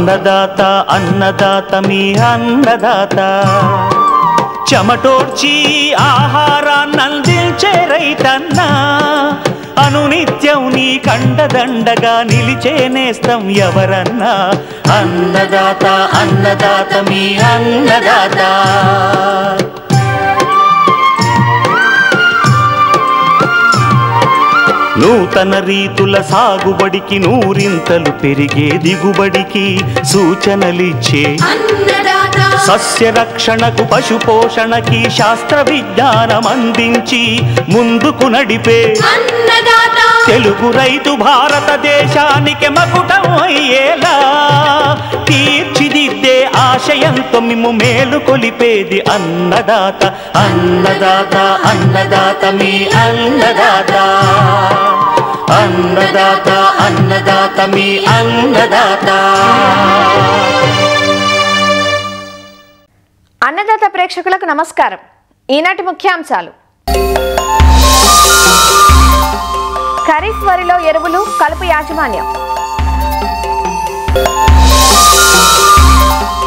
అన్నదాత అన్నదాత మీ అన్నదాత చెమటోడ్చి ఆహారాన్నందించే రైతన్నా అనునిత్యం నీ కండదండగా నిలిచే నేస్తం ఎవరన్నా అన్నదాత అన్నదాత మీ అన్నదాత నూతన రీతుల సాగుబడికి నూరింతలు పెరిగే దిగుబడికి సూచనలిచ్చే సస్య రక్షణకు పశు పోషణకి శాస్త్ర విజ్ఞానం అందించి ముందుకు నడిపే తెలుగు రైతు భారతదేశానికి మకుటం అయ్యేలా తీర్చిదిద్దే ఆశయంతో మిమ్ము మేలు కొలిపేది అన్నదాత అన్నదాత అన్నదాత మీ అన్నదాత అన్నదాత అన్నదాత మీ అన్నదాత. అన్నదాత ప్రేక్షకులకు నమస్కారం. ఈనాటి ముఖ్యాంశాలు: ఖరీఫ్ వరిలో ఎరువులు కలుపు యాజమాన్యం.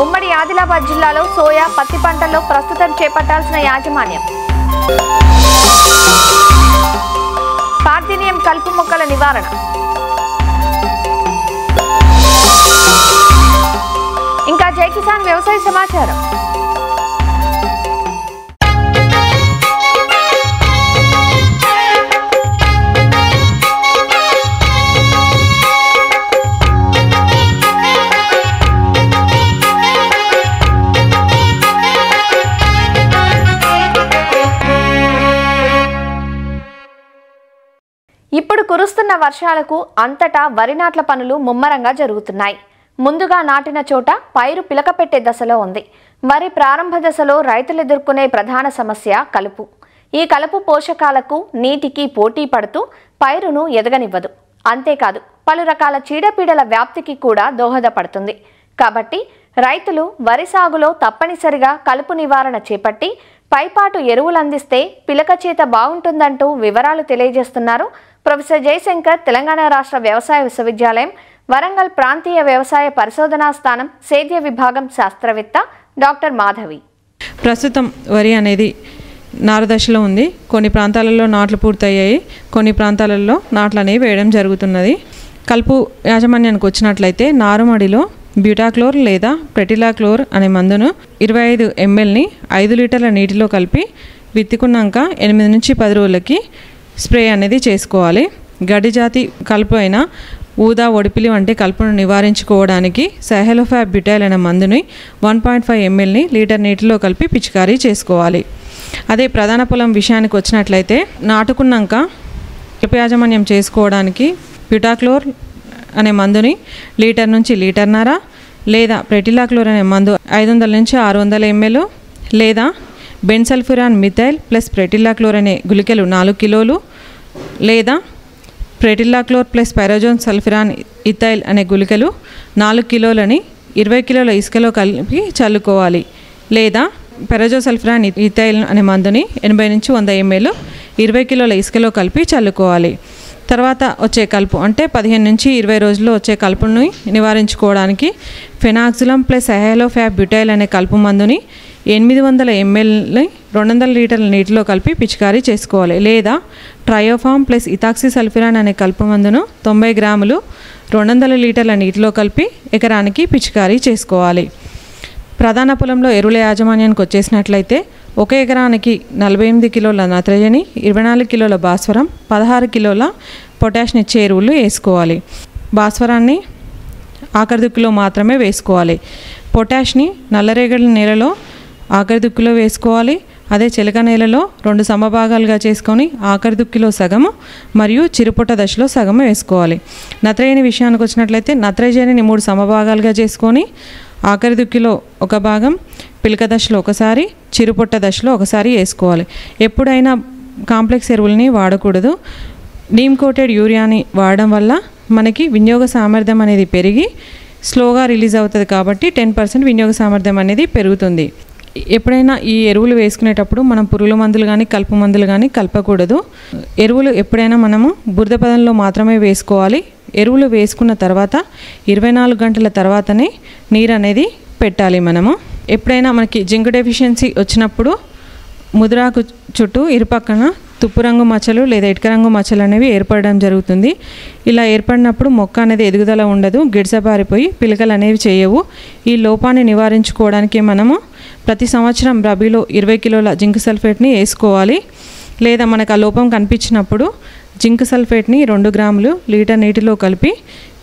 ఉమ్మడి ఆదిలాబాద్ జిల్లాలో సోయా పత్తి పంటల్లో ప్రస్తుతం చేపట్టాల్సిన యాజమాన్యం. పార్థినియం కలుపు మొక్కల నివారణ. ఇంకా జై కిసాన్ వ్యవసాయ సమాచారం. ఇప్పుడు కురుస్తున్న వర్షాలకు అంతటా వరి నాట్ల పనులు ముమ్మరంగా జరుగుతున్నాయి. ముందుగా నాటిన చోట పైరు పిలకపెట్టే దశలో ఉంది. వరి ప్రారంభ దశలో రైతులు ఎదుర్కొనే ప్రధాన సమస్య కలుపు. ఈ కలుపు పోషకాలకు నీటికి పోటీ పడుతూ పైరును ఎదగనివ్వదు. అంతేకాదు పలు రకాల చీడపీడల వ్యాప్తికి కూడా దోహదపడుతుంది. కాబట్టి రైతులు వరి సాగులో తప్పనిసరిగా కలుపు నివారణ చేపట్టి పైపాటు ఎరువులు అందిస్తే పిలక చేత బాగుంటుందంటూ వివరాలు తెలియజేస్తున్నారు ప్రొఫెసర్ జయశంకర్, తెలంగాణ రాష్ట్ర వ్యవసాయ విశ్వవిద్యాలయం వరంగల్ ప్రాంతీయ వ్యవసాయ పరిశోధనా స్థానం సేద్య విభాగం శాస్త్రవేత్త డాక్టర్ మాధవి. ప్రస్తుతం వరి అనేది నారుదశలో ఉంది. కొన్ని ప్రాంతాలలో నాట్లు పూర్తయ్యాయి, కొన్ని ప్రాంతాలలో నాట్లు అనేవి వేయడం జరుగుతున్నది. కలుపు యాజమాన్యానికి వచ్చినట్లయితే నారుమడిలో బ్యూటాక్లోర్ లేదా ప్రెటిలాక్లోర్ అనే మందును 25 mlని 5 లీటర్ల నీటిలో కలిపి విత్తుకున్నాక 8 నుంచి 10 రోజులకి స్ప్రే అనేది చేసుకోవాలి. గడ్డి జాతి కలుపు అయిన ఊదా, ఒడిపిలి వంటి కలుపును నివారించుకోవడానికి సహెలోఫాబ్ బ్యూటైల్ అనే మందుని 1.5 mlని లీటర్ నీటిలో కలిపి పిచికారీ చేసుకోవాలి. అదే ప్రధాన పొలం విషయానికి వచ్చినట్లయితే నాటుకున్నాక కలుపు యాజమాన్యం చేసుకోవడానికి బ్యూటాక్లోర్ అనే మందుని లీటర్ నుంచి లీటర్న్నర లేదా ప్రెటిలాక్లోర్ అనే మందు 500 నుంచి 600 ml లేదా బెన్సల్ఫ్యూరాన్ మిథైల్ ప్లస్ ప్రెటిలాక్లోర్ అనే గుళికలు 4 కిలోలు లేదా ప్రెటిలాక్లోర్ ప్లస్ పైరోజోన్ సల్ఫిరాన్ ఇథైల్ అనే గుళికలు 4 కిలోలని 20 కిలోల ఇసుకలో కలిపి చల్లుకోవాలి. లేదా పెరోజోసల్ఫిరాన్ ఇథైల్ అనే మందుని 80 నుంచి 100 ml 20 కిలోల ఇసుకలో కలిపి చల్లుకోవాలి. తర్వాత వచ్చే కలుపు అంటే 15 నుంచి 20 రోజుల్లో వచ్చే కలుపుని నివారించుకోవడానికి ఫెనాక్సిలం ప్లస్ సహెలోఫాబ్ బ్యూటైల్ అనే కలుపు మందుని 800 mlని 200 లీటర్ల నీటిలో కలిపి పిచికారీ చేసుకోవాలి. లేదా ట్రయోఫామ్ ప్లస్ ఇథాక్సి సల్ఫిరాన్ అనే కలుపు మందును 90 గ్రాములు 200 లీటర్ల నీటిలో కలిపి ఎకరానికి పిచికారీ చేసుకోవాలి. ప్రధాన పొలంలో ఎరువుల యాజమాన్యానికి వచ్చేసినట్లయితే 1 ఎకరానికి 48 కిలోల నత్రజని, 24 కిలోల భాస్వరం, 16 కిలోల పొటాషియం ఇచ్చే ఎరువులు వేసుకోవాలి. భాస్వరాన్ని ఆఖరి దుక్కులో మాత్రమే వేసుకోవాలి. పొటాష్ని నల్లరేగడి నేలలో ఆఖరి దుక్కులో వేసుకోవాలి. అదే చిలక నేలలో 2 సమభాగాలుగా చేసుకొని ఆఖరి దుక్కిలో సగము మరియు చిరుపొట్ట దశలో సగము వేసుకోవాలి. నత్రజని విషయానికి వచ్చినట్లయితే నత్రజనిని 3 సమభాగాలుగా చేసుకొని ఆఖరి దుక్కిలో ఒక భాగం, పిలక దశలో ఒకసారి, చిరుపొట్ట దశలో ఒకసారి వేసుకోవాలి. ఎప్పుడైనా కాంప్లెక్స్ ఎరువులని వాడకూడదు. నీమ్ కోటెడ్ యూరియాని వాడడం వల్ల మనకి వినియోగ సామర్థ్యం అనేది పెరిగి స్లోగా రిలీజ్ అవుతుంది. కాబట్టి 10% వినియోగ సామర్థ్యం అనేది పెరుగుతుంది. ఎప్పుడైనా ఈ ఎరువులు వేసుకునేటప్పుడు మనం పురుగుల మందులు కానీ కలుపు మందులు కానీ కలపకూడదు. ఎరువులు ఎప్పుడైనా మనము బురద పదంలో మాత్రమే వేసుకోవాలి. ఎరువులు వేసుకున్న తర్వాత 24 గంటల తర్వాతనే నీరు అనేది పెట్టాలి. మనము ఎప్పుడైనా మనకి జింక్ డెఫిషియన్సీ వచ్చినప్పుడు ముదురాకు చుట్టూ ఇరుపక్కన తుప్పు రంగు మచ్చలు లేదా ఇటుక రంగు మచ్చలు అనేవి ఏర్పడడం జరుగుతుంది. ఇలా ఏర్పడినప్పుడు మొక్క అనేది ఎదుగుదల ఉండదు, గిడసబారిపోయి పిలకలు అనేవి చేయవు. ఈ లోపాన్ని నివారించుకోవడానికి మనము ప్రతి సంవత్సరం రబీలో 20 కిలోల జింక్ సల్ఫేట్ని వేసుకోవాలి. లేదా మనకు ఆ లోపం కనిపించినప్పుడు జింక్ సల్ఫేట్ని 2 గ్రాములు లీటర్ నీటిలో కలిపి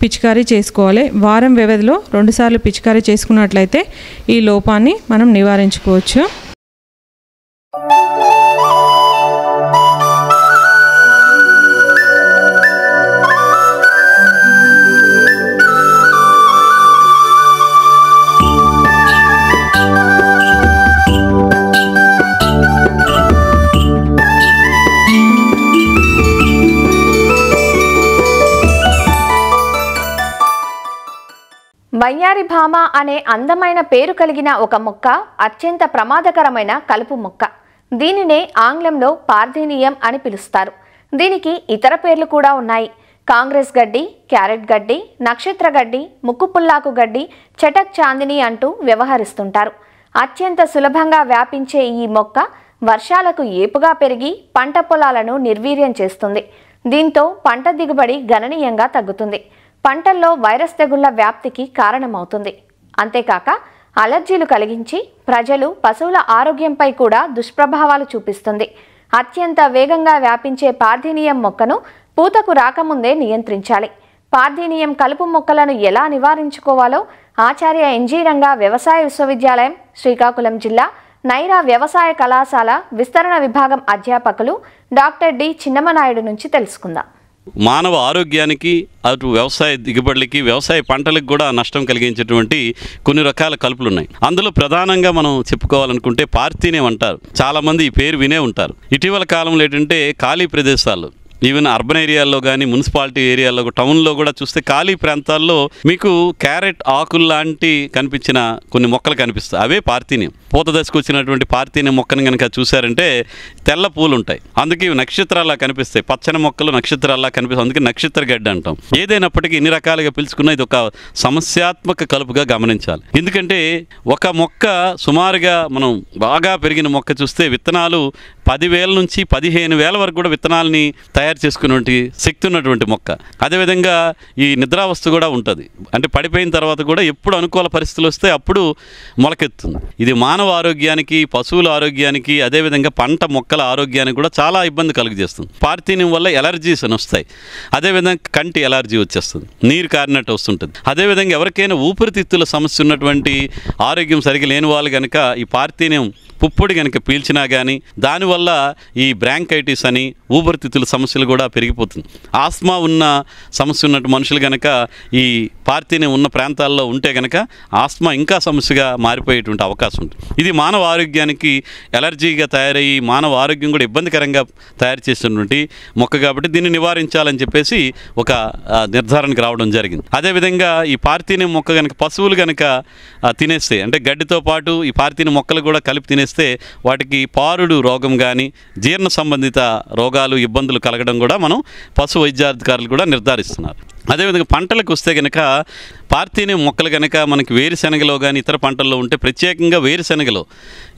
పిచికారీ చేసుకోవాలి. వారం వ్యవధిలో 2 సార్లు పిచికారీ చేసుకున్నట్లయితే ఈ లోపాన్ని మనం నివారించుకోవచ్చు. వయ్యారి భామ అనే అందమైన పేరు కలిగిన ఒక మొక్క అత్యంత ప్రమాదకరమైన కలుపు మొక్క. దీనినే ఆంగ్లంలో పార్థేనియం అని పిలుస్తారు. దీనికి ఇతర పేర్లు కూడా ఉన్నాయి. కాంగ్రెస్ గడ్డి, క్యారెట్ గడ్డి, నక్షత్ర గడ్డి, ముక్కుపుల్లాకు గడ్డి, చటక్ చాందిని అంటూ వ్యవహరిస్తుంటారు. అత్యంత సులభంగా వ్యాపించే ఈ మొక్క వర్షాలకు ఏపుగా పెరిగి పంట పొలాలను నిర్వీర్యం చేస్తుంది. దీంతో పంట దిగుబడి గణనీయంగా తగ్గుతుంది. పంటల్లో వైరస్ తెగుళ్ల వ్యాప్తికి కారణమవుతుంది. అంతేకాక అలర్జీలు కలిగించి ప్రజలు, పశువుల ఆరోగ్యంపై కూడా దుష్ప్రభావాలు చూపిస్తుంది. అత్యంత వేగంగా వ్యాపించే పార్థేనియం మొక్కను పూతకు రాకముందే నియంత్రించాలి. పార్థేనియం కలుపు మొక్కలను ఎలా నివారించుకోవాలో ఆచార్య ఎన్జీ రంగా వ్యవసాయ విశ్వవిద్యాలయం, శ్రీకాకుళం జిల్లా నైరా వ్యవసాయ కళాశాల విస్తరణ విభాగం అధ్యాపకులు డాక్టర్ డి చిన్నమనాయుడు నుంచి తెలుసుకుందాం. మానవ ఆరోగ్యానికి, అటు వ్యవసాయ దిగుబడులకి, వ్యవసాయ పంటలకు కూడా నష్టం కలిగించేటువంటి కొన్ని రకాల కలుపులు ఉన్నాయి. అందులో ప్రధానంగా మనం చెప్పుకోవాలనుకుంటే పార్థేనియం అంటారు. చాలామంది ఈ పేరు వినే ఉంటారు. ఇటీవల కాలంలో ఏంటంటే ఖాళీ ప్రదేశాల్లో, ఈవెన్ అర్బన్ ఏరియాల్లో కానీ, మున్సిపాలిటీ ఏరియాల్లో, టౌన్లో కూడా చూస్తే ఖాళీ ప్రాంతాల్లో మీకు క్యారెట్ ఆకులు లాంటి కనిపించిన కొన్ని మొక్కలు కనిపిస్తాయి. అవే పార్థేనియం. పూత దశకు వచ్చినటువంటి పార్థేనియం మొక్కను కనుక చూసారంటే తెల్ల పూలు ఉంటాయి. అందుకే నక్షత్రాల్లా కనిపిస్తాయి. పచ్చని మొక్కలు నక్షత్రాల్లా కనిపిస్తాయి. అందుకే నక్షత్ర గడ్డి అంటాం. ఏదైనప్పటికీ ఇన్ని రకాలుగా పిలుచుకున్న ఇది ఒక సమస్యాత్మక కలుపుగా గమనించాలి. ఎందుకంటే ఒక మొక్క సుమారుగా మనం బాగా పెరిగిన మొక్క చూస్తే విత్తనాలు 10,000 నుంచి 15,000 వరకు కూడా విత్తనాలని తయారు చేసుకున్నటువంటి శక్తి ఉన్నటువంటి మొక్క. అదేవిధంగా ఈ నిద్రావస్థ కూడా ఉంటుంది. అంటే పడిపోయిన తర్వాత కూడా ఎప్పుడు అనుకూల పరిస్థితులు వస్తే అప్పుడు మొలకెత్తుంది. ఇది మానవ ఆరోగ్యానికి, పశువుల ఆరోగ్యానికి, అదేవిధంగా పంట మొక్కల ఆరోగ్యానికి కూడా చాలా ఇబ్బంది కలుగజేస్తుంది. పార్థేనియం వల్ల ఎలర్జీస్ అని వస్తాయి. అదేవిధంగా కంటి ఎలర్జీ వచ్చేస్తుంది, నీరు కారినట్టు వస్తుంటుంది. అదేవిధంగా ఎవరికైనా ఊపిరితిత్తుల సమస్య ఉన్నటువంటి, ఆరోగ్యం సరిగ్గా లేని వాళ్ళు కనుక ఈ పార్థేనియం పుప్పొడి కనుక పీల్చినా కానీ దానివల్ల ఈ బ్రాంకైటిస్ అని ఊపిరితిత్తుల సమస్యలు కూడా పెరిగిపోతుంది. ఆస్మా ఉన్న సమస్య ఉన్నట్టు మనుషులు కనుక ఈ పార్థేనియం ఉన్న ప్రాంతాల్లో ఉంటే కనుక ఆస్మా ఇంకా సమస్యగా మారిపోయేటువంటి అవకాశం ఉంటుంది. ఇది మానవ ఆరోగ్యానికి ఎలర్జీగా తయారయ్యి మానవ ఆరోగ్యం కూడా ఇబ్బందికరంగా తయారు చేసినటువంటి మొక్క కాబట్టి దీన్ని నివారించాలని చెప్పేసి ఒక నిర్ధారణకు రావడం జరిగింది. అదేవిధంగా ఈ పార్థేనియం మొక్క కనుక పశువులు కనుక తినేస్తే, అంటే గడ్డితో పాటు ఈ పార్థేనియం మొక్కలు కూడా కలిపి తినేస్తే వాటికి పారుడు రోగం కానీ, జీర్ణ సంబంధిత రోగాలు, ఇబ్బందులు కలగడం కూడా మనం పశు వైద్యాధికారులు కూడా నిర్ధారిస్తున్నారు. అదేవిధంగా పంటలకు వస్తే కనుక పార్థేనియం మొక్కలు కనుక మనకి వేరుశెనగలో కానీ ఇతర పంటల్లో ఉంటే, ప్రత్యేకంగా వేరుశెనగలో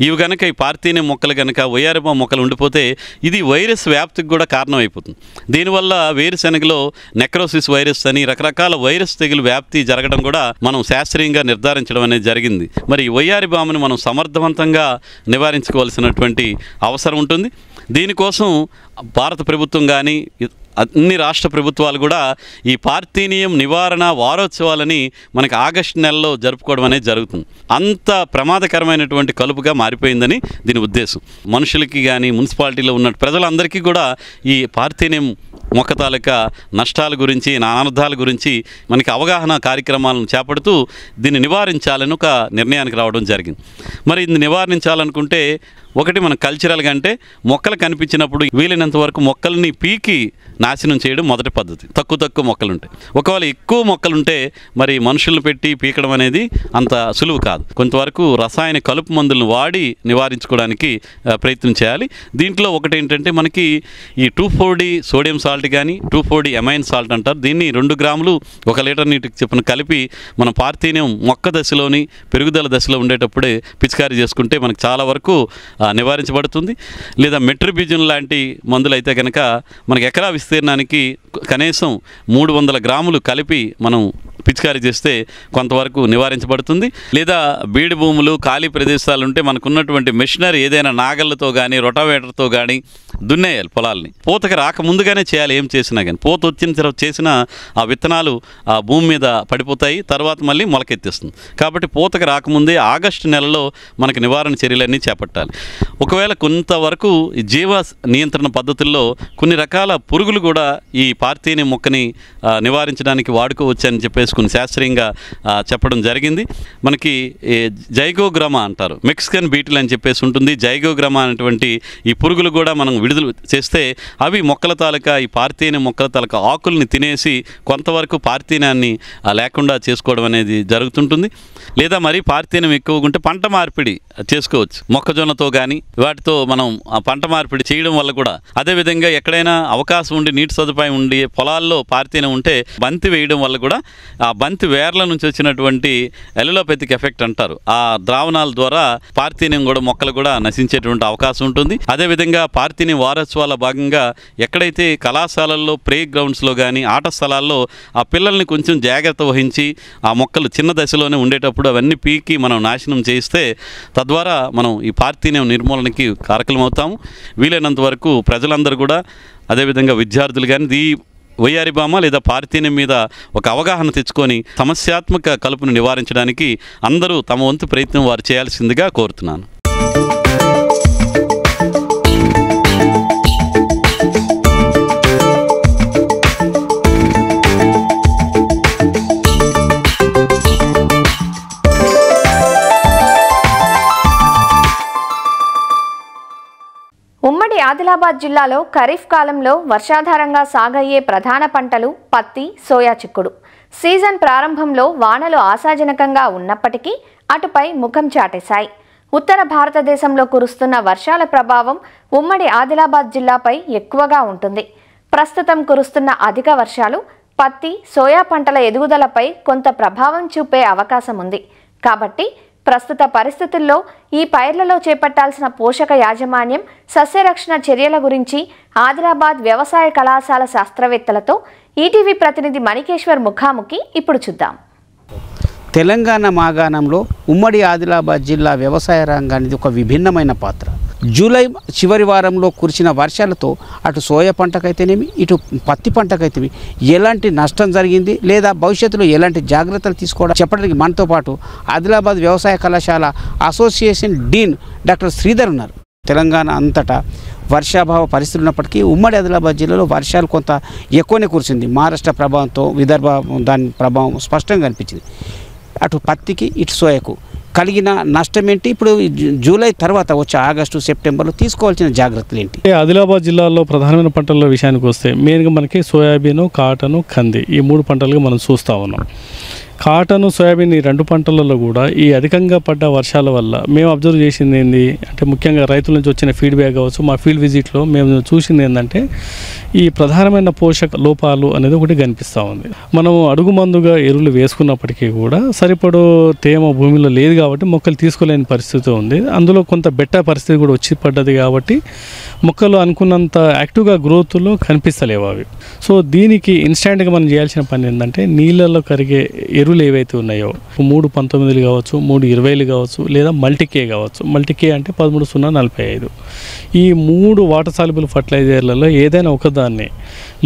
ఇవి కనుక ఈ పార్థేనియం మొక్కలు కనుక వయ్యారి భామ మొక్కలు ఉండిపోతే ఇది వైరస్ వ్యాప్తికి కూడా కారణమైపోతుంది. దీనివల్ల వేరుశెనగలో నెక్రోసిస్ వైరస్ అని రకరకాల వైరస్ తెగులు వ్యాప్తి జరగడం కూడా మనం శాస్త్రీయంగా నిర్ధారించడం అనేది జరిగింది. మరి వయ్యారి భామను మనం సమర్థవంతంగా నివారించుకోవాల్సినటువంటి అవసరం ఉంటుంది. దీనికోసం భారత ప్రభుత్వం కానీ అన్ని రాష్ట్ర ప్రభుత్వాలు కూడా ఈ పార్థేనియం నివారణ వారోత్సవాలని మనకి ఆగస్టు నెలలో జరుపుకోవడం అనేది జరుగుతుంది. అంత ప్రమాదకరమైనటువంటి కలుపుగా మారిపోయిందని దీని ఉద్దేశం. మనుషులకి కానీ, మున్సిపాలిటీలో ఉన్న ప్రజలందరికీ కూడా ఈ పార్థేనియం మొక్క తాలూకా నష్టాల గురించి, అనార్థాల గురించి మనకి అవగాహన కార్యక్రమాలను చేపడుతూ దీన్ని నివారించాలని ఒక నిర్ణయానికి రావడం జరిగింది. మరి ఇది నివారించాలనుకుంటే ఒకటి మన కల్చరల్గా అంటే మొక్కలు కనిపించినప్పుడు వీలైనంత వరకు మొక్కల్ని పీకి నాశనం చేయడం మొదటి పద్ధతి. తక్కువ మొక్కలు ఉంటాయి. ఒకవేళ ఎక్కువ మొక్కలుంటే మరి మనుషులను పెట్టి పీకడం అనేది అంత సులువు కాదు. కొంతవరకు రసాయన కలుపు మందులను వాడి నివారించుకోవడానికి ప్రయత్నం చేయాలి. దీంట్లో ఒకటి ఏంటంటే మనకి ఈ 2,4-D సోడియం సాల్ట్ కానీ 2,4-D ఎమైన్ సాల్ట్ అంటారు. దీన్ని 2 గ్రాములు 1 లీటర్ నీటికి చొప్పున కలిపి మనం పార్థీనియం మొక్క దశలోని పెరుగుదల దశలో ఉండేటప్పుడే పిచికారీ చేసుకుంటే మనకు చాలా వరకు నివారించబడుతుంది. లేదా మెట్రిబిజన్ లాంటి మందులు అయితే కనుక మనకి ఎకరా విస్తీర్ణానికి కనీసం 300 గ్రాములు కలిపి మనం పిచికారీ చేస్తే కొంతవరకు నివారించబడుతుంది. లేదా బీడు భూములు ఖాళీ ప్రదేశాలు ఉంటే మనకున్నటువంటి మెషినరీ ఏదైనా నాగళ్ళతో కానీ రొటావేటర్తో కానీ దున్నేయాలి పొలాల్ని. పూతకి రాకముందుగానే చేయాలి. ఏం చేసినా కానీ పూత వచ్చిన తర్వాత చేసిన ఆ విత్తనాలు ఆ భూమి మీద పడిపోతాయి, తర్వాత మళ్ళీ మొలకెత్తేస్తుంది. కాబట్టి పూతకి రాకముందే ఆగస్టు నెలలో మనకి నివారణ చర్యలన్నీ చేపట్టాలి. ఒకవేళ కొంతవరకు జీవ నియంత్రణ పద్ధతుల్లో కొన్ని రకాల పురుగులు కూడా ఈ పార్థీనియం మొక్కని నివారించడానికి వాడుకోవచ్చని చెప్పేసి కొన్ని శాస్త్రీయంగా చెప్పడం జరిగింది. మనకి జైగోగ్రామా అంటారు, మెక్సికన్ బీటిల్ అని చెప్పేసి ఉంటుంది. జైగోగ్రామా అనేటువంటి ఈ పురుగులు కూడా మనం విడుదల చేస్తే అవి మొక్కల తాలూకా ఈ పార్థీనియం మొక్కల తాలూకా ఆకుల్ని తినేసి కొంతవరకు పార్థీనాన్ని లేకుండా చేసుకోవడం అనేది జరుగుతుంటుంది. లేదా మరి పార్థీనియం ఎక్కువగా ఉంటే పంట మార్పిడి చేసుకోవచ్చు. మొక్కజొన్నతో కానీ వాటితో మనం పంట మార్పిడి చేయడం వల్ల కూడా, అదేవిధంగా ఎక్కడైనా అవకాశం ఉండి నీటి సదుపాయం ఉండి పొలాల్లో పార్థీనియం ఉంటే బంతి వేయడం వల్ల కూడా ఆ బంతి వేర్ల నుంచి వచ్చినటువంటి ఎలిలోపతిక్ ఎఫెక్ట్ అంటారు, ఆ ద్రావణాల ద్వారా పార్థీనియం కూడా మొక్కలు కూడా నశించేటువంటి అవకాశం ఉంటుంది. అదేవిధంగా పార్థీనియం వారోత్సవాల భాగంగా ఎక్కడైతే కళాశాలల్లో ప్లే గ్రౌండ్స్లో కానీ ఆట స్థలాల్లో ఆ పిల్లల్ని కొంచెం జాగ్రత్త వహించి ఆ మొక్కలు చిన్న దశలోనే ఉండేటప్పుడు అవన్నీ పీకి మనం నాశనం చేస్తే తద్వారా మనం ఈ పార్థీనియం నిర్మూలనకి కారకులం అవుతాము. వీలైనంత వరకు ప్రజలందరూ కూడా, అదేవిధంగా విద్యార్థులు కానీ ఈ వయ్యారిబామ లేదా పార్థీనియం మీద ఒక అవగాహన తెచ్చుకొని సమస్యాత్మక కలుపును నివారించడానికి అందరూ తమ వంతు ప్రయత్నం వారు చేయాల్సిందిగా కోరుతున్నాను. ఉమ్మడి ఆదిలాబాద్ జిల్లాలో ఖరీఫ్ కాలంలో వర్షాధారంగా సాగయ్యే ప్రధాన పంటలు పత్తి, సోయా చిక్కుడు. సీజన్ ప్రారంభంలో వానలు ఆశాజనకంగా ఉన్నప్పటికీ అటుపై ముఖం చాటేశాయి. ఉత్తర భారతదేశంలో కురుస్తున్న వర్షాల ప్రభావం ఉమ్మడి ఆదిలాబాద్ జిల్లాపై ఎక్కువగా ఉంటుంది. ప్రస్తుతం కురుస్తున్న అధిక వర్షాలు పత్తి, సోయా పంటల ఎదుగుదలపై కొంత ప్రభావం చూపే అవకాశం ఉంది. కాబట్టి ప్రస్తుత పరిస్థితుల్లో ఈ పైర్లలో చేపట్టాల్సిన పోషక యాజమాన్యం, సస్యరక్షణ చర్యల గురించి ఆదిలాబాద్ వ్యవసాయ కళాశాల శాస్త్రవేత్తలతో ఈటీవీ ప్రతినిధి మణికేశ్వర్ ముఖాముఖి ఇప్పుడు చూద్దాం. తెలంగాణ మాగాణంలో ఉమ్మడి ఆదిలాబాద్ జిల్లా వ్యవసాయ రంగానికి ఒక విభిన్నమైన పాత్ర. జూలై చివరి వారంలో కురిసిన వర్షాలతో అటు సోయా పంటకైతేనేమి ఇటు పత్తి పంటకైతేనేమి ఎలాంటి నష్టం జరిగింది, లేదా భవిష్యత్తులో ఎలాంటి జాగ్రత్తలు తీసుకోవడం చెప్పడానికి మనతో పాటు ఆదిలాబాద్ వ్యవసాయ కళాశాల అసోసియేషన్ డీన్ డాక్టర్ శ్రీధర్ ఉన్నారు. తెలంగాణ అంతటా వర్షాభావ పరిస్థితులు ఉన్నప్పటికీ ఉమ్మడి ఆదిలాబాద్ జిల్లాలో వర్షాలు కొంత ఎక్కువనే కురిసింది. మహారాష్ట్ర ప్రభావంతో విదర్భ దాని ప్రభావం స్పష్టంగా కనిపించింది. అటు పత్తికి ఇటు సోయాకు కలిగిన నష్టం ఏంటి, ఇప్పుడు జూలై తర్వాత వచ్చే ఆగస్టు సెప్టెంబర్లో తీసుకోవాల్సిన జాగ్రత్తలు ఏంటి? ఆదిలాబాద్ జిల్లాలో ప్రధానమైన పంటల విషయానికి వస్తే మెయిన్గా మనకి సోయాబీను, కాటను, కంది ఈ 3 పంటలుగా మనం చూస్తూ ఉన్నాం. కాటను, సోయాబీన్ ఈ 2 పంటలలో కూడా ఈ అధికంగా పడ్డ వర్షాల వల్ల మేము అబ్జర్వ్ చేసింది ఏంది అంటే, ముఖ్యంగా రైతుల నుంచి వచ్చిన ఫీడ్బ్యాక్ కావచ్చు, మా ఫీల్డ్ విజిట్లో మేము చూసింది ఏంటంటే ఈ ప్రధానమైన పోషక లోపాలు అనేది ఒకటి కనిపిస్తూ ఉంది. మనం అడుగు మందుగా ఎరువులు వేసుకున్నప్పటికీ కూడా సరిపడు తేమ భూమిలో లేదు కాబట్టి మొక్కలు తీసుకోలేని పరిస్థితి ఉంది. అందులో కొంత బెట్ట పరిస్థితి కూడా వచ్చి పడ్డది కాబట్టి మొక్కలు అనుకున్నంత యాక్టివ్గా గ్రోత్లో కనిపిస్తలేవు అవి. సో దీనికి ఇన్స్టాంట్గా మనం చేయాల్సిన పని ఏంటంటే నీళ్ళల్లో కరిగే ఎరువులు ఏవైతే ఉన్నాయో 3-19 కావచ్చు, 3-20 కావచ్చు, లేదా మల్టీకే కావచ్చు. మల్టీకే అంటే 13-0-45. ఈ 3 వాటర్ సాల్యుబుల్ ఫర్టిలైజర్లలో ఏదైనా ఒకదాన్ని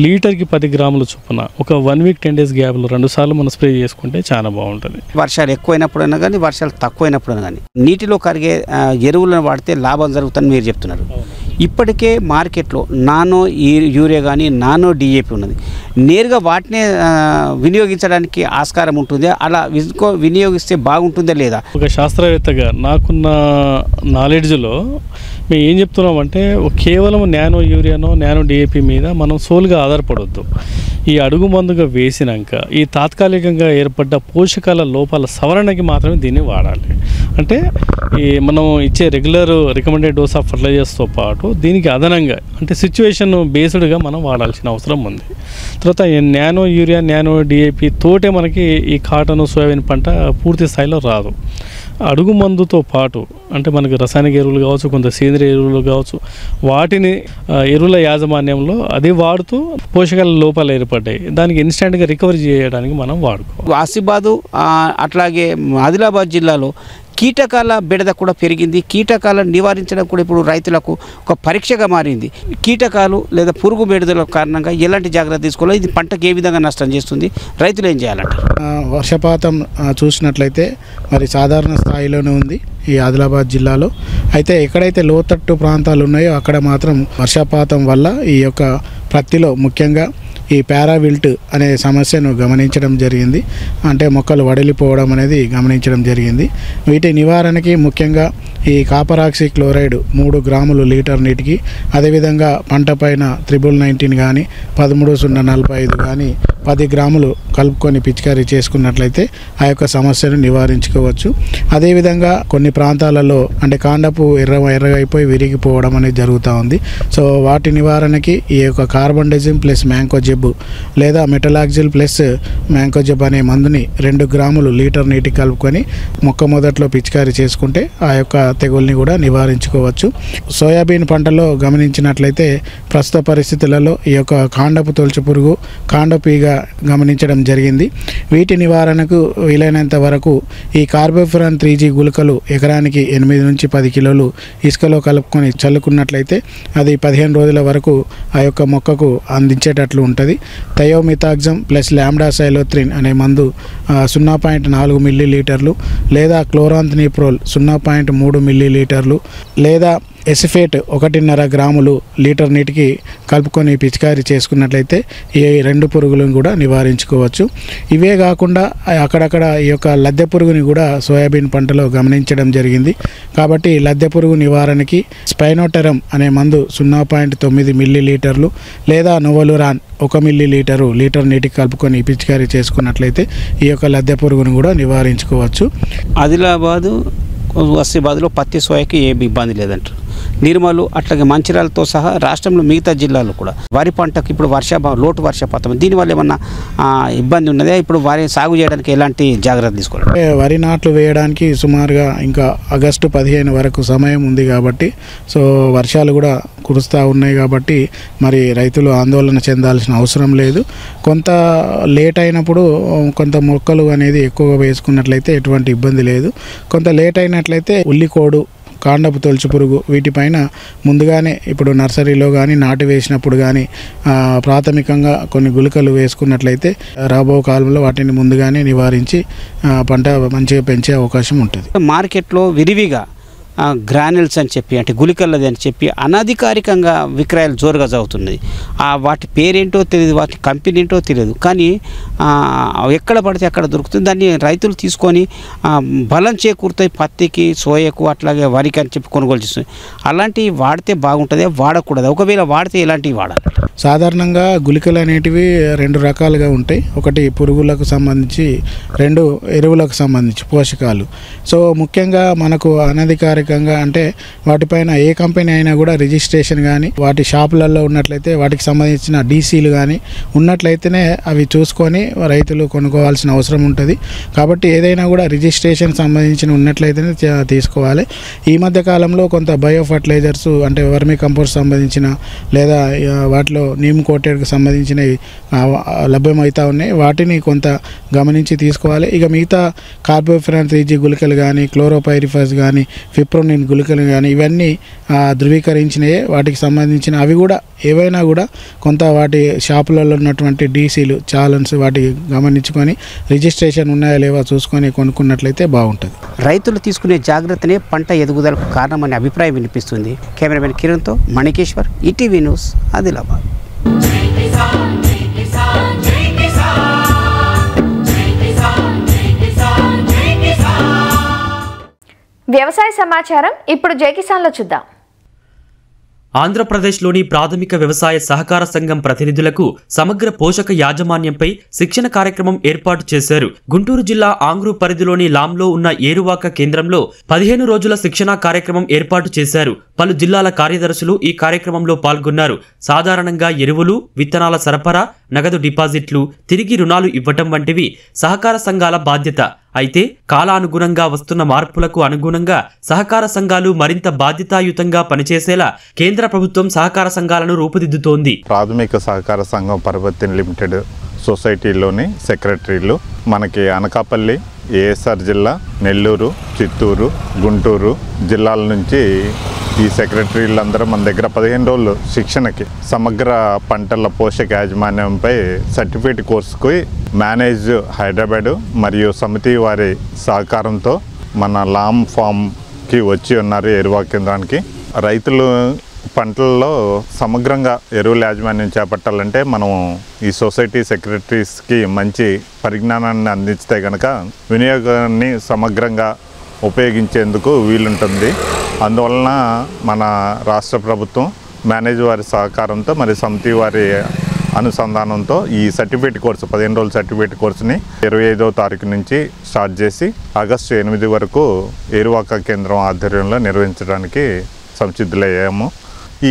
లీటర్కి 10 గ్రాముల చొప్పున ఒక 1 వీక్ 10 డేస్ గ్యాప్లో 2 సార్లు మనం స్ప్రే చేసుకుంటే చాలా బాగుంటుంది. వర్షాలు ఎక్కువైనప్పుడైనా కానీ వర్షాలు తక్కువైనప్పుడైనా కానీ నీటిలో కరిగే ఎరువులను వాడితే లాభం జరుగుతుందని మీరు చెప్తున్నారు. ఇప్పటికే మార్కెట్లో నానో యూరియా కానీ నానో డిఏపి ఉన్నది. నేరుగా వాటినే వినియోగించడానికి ఆస్కారం ఉంటుంది. అలా వినియోగిస్తే బాగుంటుందా లేదా? ఒక శాస్త్రవేత్తగా నాకున్న నాలెడ్జ్లో మేము ఏం చెప్తున్నామంటే కేవలం నానో యూరియానో నానో డిఏపి మీద మనం సోల్గా ఆధారపడవద్దు. ఈ అడుగు మందుగా వేసినాక ఈ తాత్కాలికంగా ఏర్పడ్డ పోషకాల లోపాల సవరణకి మాత్రమే దీన్ని వాడాలి. అంటే ఈ మనం ఇచ్చే రెగ్యులర్ రికమెండెడ్ డోస్ ఆఫ్ ఫర్టిలైజర్స్తో పాటు దీనికి అదనంగా అంటే సిచ్యువేషన్ బేస్డ్గా మనం వాడాల్సిన అవసరం ఉంది. తర్వాత నానో యూరియా నానో డిఏపి తోటే మనకి ఈ కాటన్ సోయాబీన్ పంట పూర్తి స్థాయిలో రాదు. అడుగు మందుతో పాటు అంటే మనకు రసాయనిక ఎరువులు కావచ్చు, కొంత సేంద్రియ ఎరువులు కావచ్చు, వాటిని ఎరువుల యాజమాన్యంలో అది వాడుతూ పోషకాల లోపాలు ఏర్పడ్డాయి దానికి ఇన్స్టెంట్గా రికవరీ చేయడానికి మనం వాడుకోవాలి. ఆసిఫాబాదు అట్లాగే ఆదిలాబాద్ జిల్లాలో కీటకాల బెడద కూడా పెరిగింది. కీటకాలను నివారించడం కూడా ఇప్పుడు రైతులకు ఒక పరీక్షగా మారింది. కీటకాలు లేదా పురుగు బెడదల కారణంగా ఎలాంటి జాగ్రత్త తీసుకోవాలి, ఇది పంటకు ఏ విధంగా నష్టం చేస్తుంది, రైతులు ఏం చేయాలంట? వర్షపాతం చూసినట్లయితే మరి సాధారణ స్థాయిలోనే ఉంది ఈ ఆదిలాబాద్ జిల్లాలో. అయితే ఎక్కడైతే లోతట్టు ప్రాంతాలు ఉన్నాయో అక్కడ మాత్రం వర్షపాతం వల్ల ఈ యొక్క పత్తిలో ముఖ్యంగా ఈ పారావిల్ట్ అనే సమస్యను గమనించడం జరిగింది. అంటే మొక్కలు వడిలిపోవడం అనేది గమనించడం జరిగింది. వీటి నివారణకి ముఖ్యంగా ఈ కాపర్ ఆక్సీ క్లోరైడ్ 3 గ్రాములు లీటర్ నీటికి, అదేవిధంగా పంట పైన 19 కానీ 13-045 కానీ 10 గ్రాములు కలుపుకొని పిచికారీ చేసుకున్నట్లయితే ఆ యొక్క సమస్యను నివారించుకోవచ్చు. అదేవిధంగా కొన్ని ప్రాంతాలలో అంటే కాండపు ఎర్రగా అయిపోయి విరిగిపోవడం అనేది జరుగుతూ ఉంది. సో వాటి నివారణకి ఈ యొక్క కార్బండెజిమ్ ప్లస్ మ్యాంకోజెబ్ లేదా మెటలాక్జిల్ ప్లస్ మ్యాంకోజెబ్ అనే మందుని 2 గ్రాములు లీటర్ నీటికి కలుపుకొని మొక్క మొదట్లో పిచికారీ చేసుకుంటే ఆ యొక్క తెగుల్ని కూడా నివారించుకోవచ్చు. సోయాబీన్ పంటలో గమనించినట్లయితే ప్రస్తుత పరిస్థితులలో ఈ యొక్క కాండపు తొలచు పురుగు, కాండపీగ గమనించడం జరిగింది. వీటి నివారణకు వీలైనంత వరకు ఈ కార్బోఫ్యూరాన్ 3G గుళికలు ఎకరానికి 8 నుంచి 10 కిలోలు ఇసుకలో కలుపుకొని చల్లుకున్నట్లయితే అది 15 రోజుల వరకు ఆ యొక్క మొక్కకు అందించేటట్లు ఉంటుంది. థయోమిథాక్సమ్ ప్లస్ లాంబ్డాసైలోత్రిన్ అనే మందు 0.4 మిల్లీలీటర్లు లేదా క్లోరాంథ్నిప్రోల్ 0.3 మిల్లీలీటర్లు లేదా ఎసిఫేట్ 1.5 గ్రాములు లీటర్ నీటికి కలుపుకొని పిచికారీ చేసుకున్నట్లయితే ఈ 2 పురుగులను కూడా నివారించుకోవచ్చు. ఇవే కాకుండా అక్కడక్కడ ఈ యొక్క లద్దె పురుగుని కూడా సోయాబీన్ పంటలో గమనించడం జరిగింది. కాబట్టి లద్దె పురుగు నివారణకి స్పైనోటెరమ్ అనే మందు 0.9 మిల్లీలీటర్లు లేదా నోవలురాన్ 1 మిల్లీలీటరు లీటర్ నీటికి కలుపుకొని పిచికారీ చేసుకున్నట్లయితే ఈ యొక్క లద్దె పురుగును కూడా నివారించుకోవచ్చు. ఆదిలాబాదు ఆసిఫాబాద్లో పత్తి సోయాకి ఏమి ఇబ్బంది లేదంటారు. నిర్మలు అట్లాగే మంచిర్యాలతో సహా రాష్ట్రంలో మిగతా జిల్లాలో కూడా వరి పంటకు ఇప్పుడు లోటు వర్షపాతం దీనివల్ల ఏమన్నా ఇబ్బంది ఉన్నదా? ఇప్పుడు వరి సాగు చేయడానికి ఎలాంటి జాగ్రత్త తీసుకోవాలి? వరి నాట్లు వేయడానికి సుమారుగా ఇంకా ఆగస్టు 15 వరకు సమయం ఉంది కాబట్టి సో వర్షాలు కూడా కురుస్తూ ఉన్నాయి కాబట్టి మరి రైతులు ఆందోళన చెందాల్సిన అవసరం లేదు. కొంత లేట్ అయినప్పుడు కొంత మొక్కలు అనేది ఎక్కువగా వేసుకున్నట్లయితే ఎటువంటి ఇబ్బంది లేదు. కొంత లేట్ అయినట్లయితే ఉల్లికోడు, కాండపు తొలచు పురుగు వీటిపైన ముందుగానే ఇప్పుడు నర్సరీలో కానీ నాటు వేసినప్పుడు కానీ ప్రాథమికంగా కొన్ని గుళికలు వేసుకున్నట్లయితే రాబో కాలంలో వాటిని ముందుగానే నివారించి పంట మంచిగా పెంచే అవకాశం ఉంటుంది. మార్కెట్లో విరివిగా గ్రానెల్స్ అని చెప్పి అంటే గుళికలది అని చెప్పి అనధికారికంగా విక్రయాలు జోరుగా జరుగుతున్నాయి. వాటి పేరేంటో తెలియదు, వాటి కంపెనీ ఏంటో తెలియదు, కానీ ఎక్కడ పడితే అక్కడ దొరుకుతుంది. దాన్ని రైతులు తీసుకొని బలం చేకూరుతాయి పత్తికి, సోయకు అట్లాగే వరికి అని చెప్పి కొనుగోలు చేస్తుంది. అలాంటివి వాడితే బాగుంటుంది, వాడకూడదు? ఒకవేళ వాడితే ఎలాంటివి వాడాలి? సాధారణంగా గుళికలు అనేటివి 2 రకాలుగా ఉంటాయి. ఒకటి పురుగులకు సంబంధించి, 2 ఎరువులకు సంబంధించి పోషకాలు. సో ముఖ్యంగా మనకు అనధికారికంగా అంటే వాటిపైన ఏ కంపెనీ అయినా కూడా రిజిస్ట్రేషన్ కానీ వాటి షాపులలో ఉన్నట్లయితే వాటికి సంబంధించిన డీసీలు కానీ ఉన్నట్లయితేనే అవి చూసుకొని రైతులు కొనుక్కోవాల్సిన అవసరం ఉంటుంది. కాబట్టి ఏదైనా కూడా రిజిస్ట్రేషన్ సంబంధించిన ఉన్నట్లయితేనే తీసుకోవాలి. ఈ మధ్య కాలంలో కొంత బయో ఫర్టిలైజర్స్ అంటే వర్మీ కంపోస్ట్ సంబంధించిన లేదా వాటిలో నీమ్ కోటెడ్కి సంబంధించినవి లభ్యమవుతూ ఉన్నాయి. వాటిని కొంత గమనించి తీసుకోవాలి. ఇక మిగతా కార్బోఫ్యూరాన్ 3G గుళికలు కానీ, క్లోరోపైరిఫస్ కానీ, సాప్రోనిన్ గుళికలు కానీ ఇవన్నీ ధృవీకరించినయే. వాటికి సంబంధించిన అవి కూడా ఏవైనా కూడా కొంత వాటి షాపులలో ఉన్నటువంటి డీసీలు చాలన్స్ వాటి గమనించుకొని రిజిస్ట్రేషన్ ఉన్నాయా లేవా చూసుకొని కొనుక్కున్నట్లయితే బాగుంటుంది. రైతులు తీసుకునే జాగ్రత్తనే పంట ఎదుగుదలకు కారణమనే అభిప్రాయం వినిపిస్తుంది. కెమెరామెన్ కిరణ్తో మణికేశ్వర్, ఈటీవీ న్యూస్, ఆదిలాబాద్. వ్యవసాయ సమాచారం ఇప్పుడు జై కిసాన్లో చూద్దాం. ఆంధ్రప్రదేశ్లోని ప్రాథమిక వ్యవసాయ సహకార సంఘం ప్రతినిధులకు సమగ్ర పోషక యాజమాన్యంపై శిక్షణ కార్యక్రమం ఏర్పాటు చేశారు. గుంటూరు జిల్లా ఆంగ్రూ పరిధిలోని లాంలో ఉన్న ఏరువాక కేంద్రంలో 15 రోజుల శిక్షణా కార్యక్రమం ఏర్పాటు చేశారు. పలు జిల్లాల కార్యదర్శులు ఈ కార్యక్రమంలో పాల్గొన్నారు. సాధారణంగా ఎరువులు, విత్తనాల సరఫరా, నగదు డిపాజిట్లు, తిరిగి రుణాలు ఇవ్వటం వంటివి సహకార సంఘాల బాధ్యత. అయితే కాలానుగుణంగా వస్తున్న మార్పులకు అనుగుణంగా సహకార సంఘాలు మరింత బాధ్యతాయుతంగా పనిచేసేలా కేంద్ర ప్రభుత్వం సహకార సంఘాలను రూపుదిద్దుతోంది. ప్రాథమిక సహకార సంఘం పరపతి లిమిటెడ్ సొసైటీలోని సెక్రటరీలు మనకి అనకాపల్లి, ఏఎస్ఆర్ జిల్లా, నెల్లూరు, చిత్తూరు, గుంటూరు జిల్లాల నుంచి ఈ సెక్రటరీలందరూ మన దగ్గర 15 రోజులు శిక్షణకి సమగ్ర పంటల పోషక యాజమాన్యంపై సర్టిఫికేట్ కోర్సుకు మేనేజ్ హైదరాబాదు మరియు సమితి వారి సహకారంతో మన లామ్ ఫామ్కి వచ్చి ఉన్నారు. ఎరువా కేంద్రానికి రైతులు పంటల్లో సమగ్రంగా ఎరువుల యాజమాన్యం చేపట్టాలంటే మనం ఈ సొసైటీ సెక్రటరీస్కి మంచి పరిజ్ఞానాన్ని అందించితే కనుక వినియోగాన్ని సమగ్రంగా ఉపయోగించేందుకు వీలుంటుంది. అందువలన మన రాష్ట్ర ప్రభుత్వం మేనేజ్ వారి సహకారంతో మరి సమితి వారి అనుసంధానంతో ఈ సర్టిఫికేట్ కోర్సు 15 రోజుల సర్టిఫికేట్ కోర్సుని 25వ తారీఖు నుంచి స్టార్ట్ చేసి ఆగస్టు 8 వరకు ఏరువాక కేంద్రం ఆధ్వర్యంలో నిర్వహించడానికి సంసిద్ధులయ్యాము.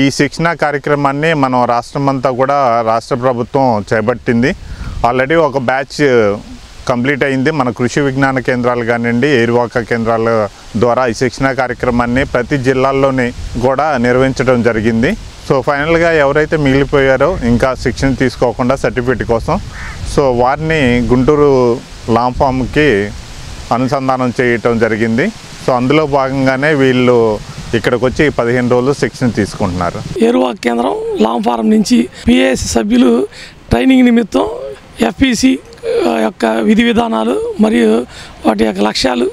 ఈ శిక్షణా కార్యక్రమాన్ని మనం రాష్ట్రమంతా కూడా రాష్ట్ర ప్రభుత్వం చేపట్టింది. ఆల్రెడీ ఒక బ్యాచ్ కంప్లీట్ అయింది. మన కృషి విజ్ఞాన కేంద్రాలు కానివ్వండి, ఏరువాక కేంద్రాల ద్వారా ఈ శిక్షణా కార్యక్రమాన్ని ప్రతి జిల్లాల్లోని కూడా నిర్వహించడం జరిగింది. సో ఫైనల్గా ఎవరైతే మిగిలిపోయారో ఇంకా శిక్షణ తీసుకోకుండా సర్టిఫికేట్ కోసం, సో వారిని గుంటూరు లామ్ ఫామ్కి అనుసంధానం చేయటం జరిగింది. సో అందులో భాగంగానే వీళ్ళు ఇక్కడికి వచ్చి 15 రోజులు శిక్షణ తీసుకుంటున్నారు. ఏరువాక కేంద్రం లామ్ ఫారం నుంచి పిఏఎస్ సభ్యులు ట్రైనింగ్ నిమిత్తం ఎఫ్పిసి యొక్క విధి విధానాలు మరియు వాటి యొక్క లక్ష్యాలు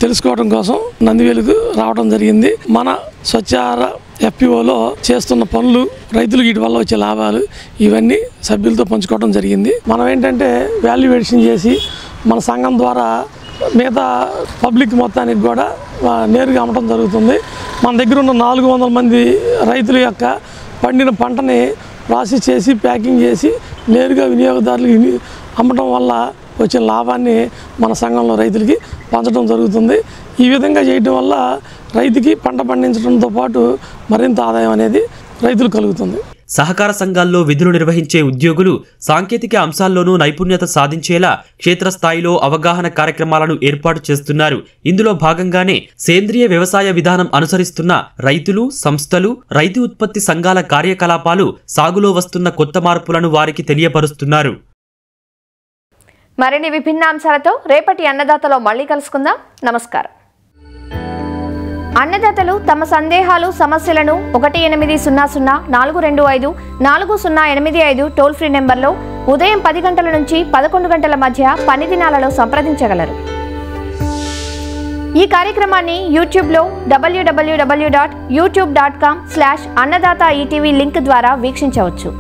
తెలుసుకోవడం కోసం నందివేలుకు రావడం జరిగింది. మన స్వచ్ఛాహార ఎఫ్పిఓలో చేస్తున్న పనులు, రైతులకు వీటి వల్ల వచ్చే లాభాలు ఇవన్నీ సభ్యులతో పంచుకోవడం జరిగింది. మనం ఏంటంటే వాల్యుయేషన్ చేసి మన సంఘం ద్వారా మిగతా పబ్లిక్ మొత్తానికి కూడా నేరుగా అమ్మటం జరుగుతుంది. మన దగ్గర ఉన్న 400 మంది రైతుల యొక్క పండిన పంటని ప్రాసెస్ చేసి ప్యాకింగ్ చేసి నేరుగా వినియోగదారులకు అమ్మటం వల్ల వచ్చే లాభాన్ని మన సంఘంలో రైతులకి పంచడం జరుగుతుంది. ఈ విధంగా చేయడం వల్ల రైతుకి పంట పండించడంతో పాటు మరింత ఆదాయం అనేది రైతులు కలుగుతుంది. సహకార సంఘాల్లో విధులు నిర్వహించే ఉద్యోగులు సాంకేతిక అంశాల్లోనూ నైపుణ్యత సాధించేలా క్షేత్రస్థాయిలో అవగాహన కార్యక్రమాలను ఏర్పాటు చేస్తున్నారు. ఇందులో భాగంగానే సేంద్రియ వ్యవసాయ విధానం అనుసరిస్తున్న రైతులు, సంస్థలు, రైతు ఉత్పత్తి సంఘాల కార్యకలాపాలు, సాగులో వస్తున్న కొత్త మార్పులను వారికి తెలియపరుస్తున్నారు. మరిన్ని విభిన్న అంశాలతో రేపటి అన్నదాతలో మళ్ళీ కలుసుకుందాం. నమస్కారం. అన్నదాతలు తమ సందేహాలు, సమస్యలను 1800-425-4085 టోల్ ఫ్రీ నెంబర్లో ఉదయం 10 గంటల నుంచి 11 గంటల మధ్య పని దినాలలో సంప్రదించగలరు. ఈ కార్యక్రమాన్ని యూట్యూబ్లో www.youtube.com/annadata ETV లింక్ ద్వారా వీక్షించవచ్చు.